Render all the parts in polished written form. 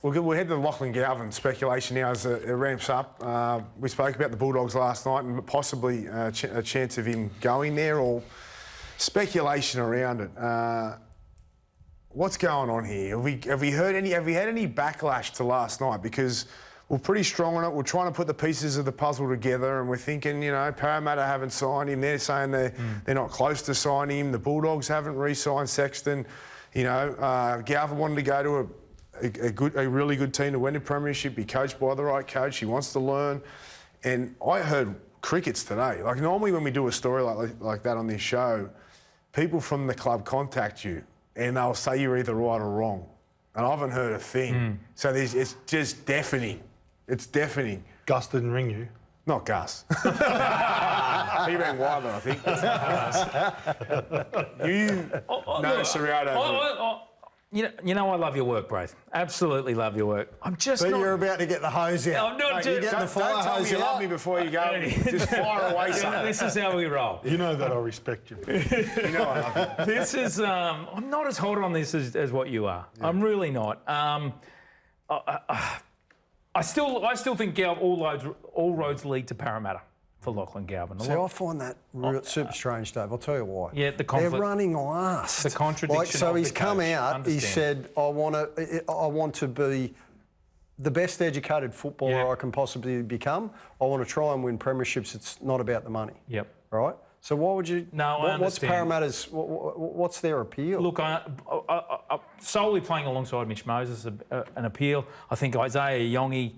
We'll head to the Lachlan Galvin speculation now as it ramps up. We spoke about the Bulldogs last night and possibly a chance of him going there, or speculation around it. What's going on here? Have we had any backlash to last night? Because we're pretty strong on it. We're trying to put the pieces of the puzzle together, and we're thinking, Parramatta haven't signed him. They're saying they're not close to signing him. The Bulldogs haven't re-signed Sexton. Galvin wanted to go to a really good team to win the premiership, be coached by the right coach. He wants to learn. And I heard crickets today. Like, normally when we do a story like that on this show, people from the club contact you and they'll say you're either right or wrong. And I haven't heard a thing. So it's just deafening. It's deafening. Gus didn't ring you? Not Gus. He rang Wyler, I think. You know Siriardo. You know I love your work, Braith. Absolutely love your work. I'm just But not... you're about to get the hose out. I'm not Mate, doing... you're getting the fire Don't tell me hose you love out. me before you go. Just fire away something. This is how we roll. You know that I respect you. You know I love you. This is... I'm not as hot on this as what you are. Yeah. I'm really not. I still think all roads lead to Parramatta for Lachlan Galvin. See, I find that super strange, Dave. I'll tell you why. Yeah, the conflict. They're running last. The contradiction. So of he's the come coach. out. He said, "I want to be the best educated footballer I can possibly become. I want to try and win premierships. It's not about the money." Yep. Right. So why would you? No, I understand. What's Parramatta's? What's their appeal? Look, I solely playing alongside Mitch Moses, an appeal. I think Isaiah Yongi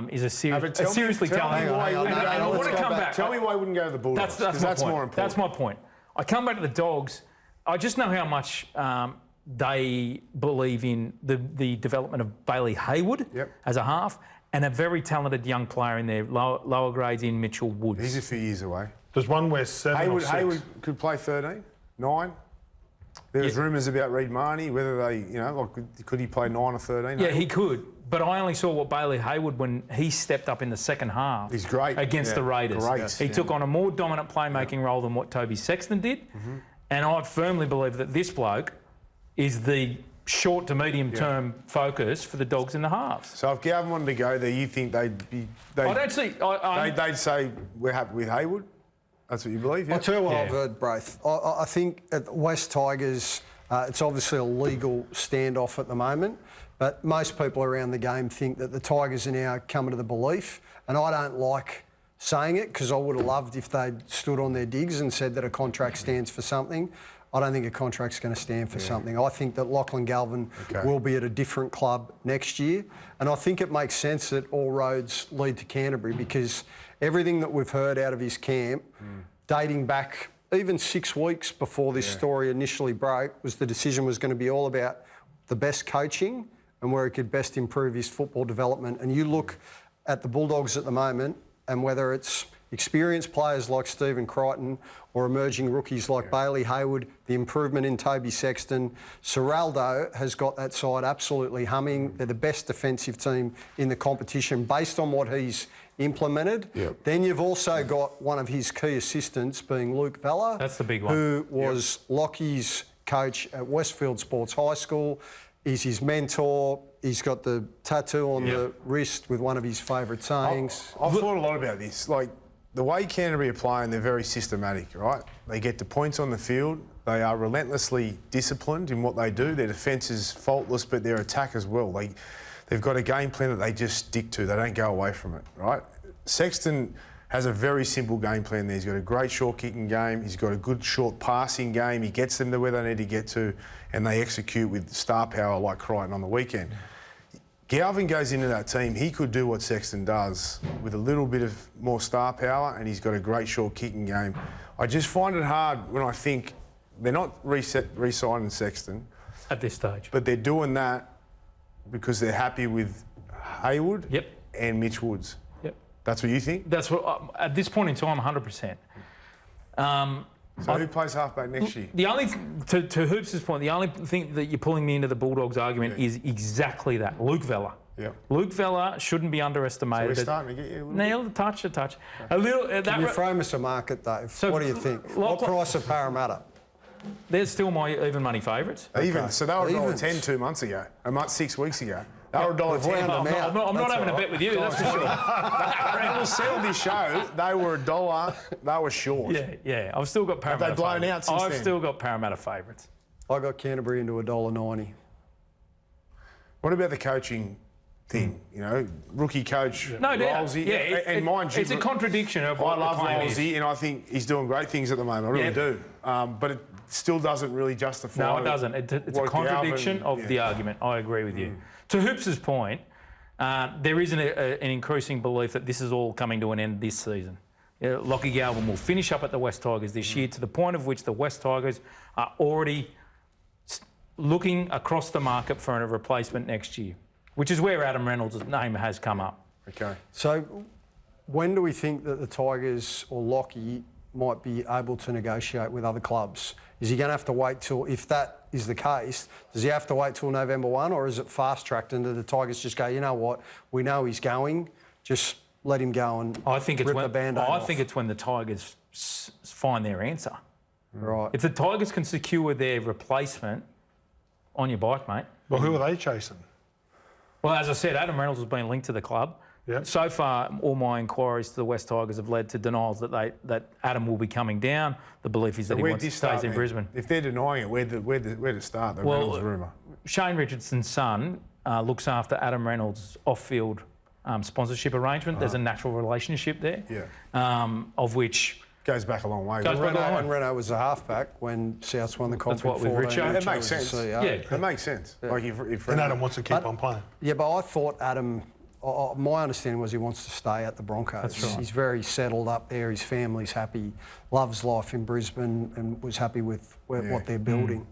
is a seriously talented. I want to come back. Tell me why I wouldn't go to the Bulldogs. That's more important. That's my point. I come back to the Dogs. I just know how much they believe in the development of Bailey Hayward as a half, and a very talented young player in there, lower grades in Mitchell Woods. He's a few years away. There's one where 7 or 6. Hayward could play 13, 9. There was rumours about Reid Marnie, whether they, could he play 9 or 13? Yeah, he could. But I only saw what Bailey Hayward when he stepped up in the second half. He's great. Against the Raiders. Great. He took on a more dominant playmaking role than what Toby Sexton did. And I firmly believe that this bloke is the short to medium term focus for the Dogs in the halves. So if Galvin wanted to go there, you think they'd say we're happy with Hayward? That's what you believe, yeah? I'll tell you what I've heard, Braith. I think at the West Tigers, it's obviously a legal standoff at the moment, but most people around the game think that the Tigers are now coming to the belief, and I don't like saying it because I would have loved if they'd stood on their digs and said that a contract stands for something. I don't think a contract's going to stand for something. I think that Lachlan Galvin will be at a different club next year, and I think it makes sense that all roads lead to Canterbury because everything that we've heard out of his camp, dating back even 6 weeks before this story initially broke, was the decision was going to be all about the best coaching and where he could best improve his football development. And you look at the Bulldogs at the moment, and whether it's experienced players like Stephen Crichton or emerging rookies like Bailey Hayward, the improvement in Toby Sexton, Ciraldo has got that side absolutely humming. They're the best defensive team in the competition based on what he's implemented. Then you've also got one of his key assistants being Luke Vella. That's the big one. Who was Lockie's coach at Westfield Sports High School. He's his mentor. He's got the tattoo on the wrist with one of his favourite sayings. I've thought a lot about this. Like, the way Canterbury are playing, they're very systematic, right? They get the points on the field. They are relentlessly disciplined in what they do. Their defence is faultless, but their attack as well. They've got a game plan that they just stick to. They don't go away from it, right? Sexton has a very simple game plan there. He's got a great short kicking game. He's got a good short passing game. He gets them to where they need to get to, and they execute with star power like Crichton on the weekend. Galvin goes into that team. He could do what Sexton does with a little bit of more star power, and he's got a great short kicking game. I just find it hard when I think they're not re-signing Sexton at this stage, but they're doing that because they're happy with Hayward and Mitch Woods. That's what you think? That's what at this point in time, 100%. So who plays halfback next year? The only to Hoops' point, the only thing that you're pulling me into the Bulldogs argument is exactly that. Luke Vella. Luke Vella shouldn't be underestimated. So we're starting to get you a little Neil, a touch. A little. Can you frame us a market, Dave? So what do you think? What price of Parramatta? They're still my even money favourites. So they were $10 2 months ago, 6 weeks ago. They were $1.10. wound them out. I'm not That's having a all bet with you, that's for sure. When we settled this show, they were $1. They were short. Yeah. I've still got Parramatta. they blown favourites. out since I've then? still got Parramatta favourites. I got Canterbury into $1.90. What about the coaching thing? You know, rookie coach No doubt. Rolsey. Yeah, and mind you, it's a contradiction of I what love the claim is. Rolsey, and I think he's doing great things at the moment. I really Yeah. do. But it still doesn't really justify. No, it doesn't. It's a what contradiction Galvin- of the argument. I agree with you. To Hoops' point, there is an increasing belief that this is all coming to an end this season. Lockie Galvin will finish up at the West Tigers this year, to the point of which the West Tigers are already looking across the market for a replacement next year, which is where Adam Reynolds' name has come up. Okay. So when do we think that the Tigers or Lockie might be able to negotiate with other clubs? Is he going to have to wait till, if that is the case, does he have to wait till November 1, or is it fast-tracked and do the Tigers just go, you know what, we know he's going, just let him go and I think it's rip when the Band-Aid off? it's when the Tigers find their answer. Right. If the Tigers can secure their replacement, on your bike, mate. Well, who are they chasing? Well, as I said, Adam Reynolds has been linked to the club. Yep. So far, all my inquiries to the West Tigers have led to denials that Adam will be coming down. The belief is that he Where'd wants to this stay start in then? Brisbane. If they're denying it, where'd it start? The Reynolds rumour. Shane Richardson's son looks after Adam Reynolds' off-field sponsorship arrangement. There's a natural relationship there, of which... Goes back a long way. Goes back a long way. And Renault was a halfback when Souths won the That's comp what in with 14. Richo. It makes sense. Yeah. It makes sense. Like if And Adam wants to keep on playing. Yeah, but I thought Adam, my understanding was he wants to stay at the Broncos. That's right. He's very settled up there. His family's happy, loves life in Brisbane, and was happy with what they're building.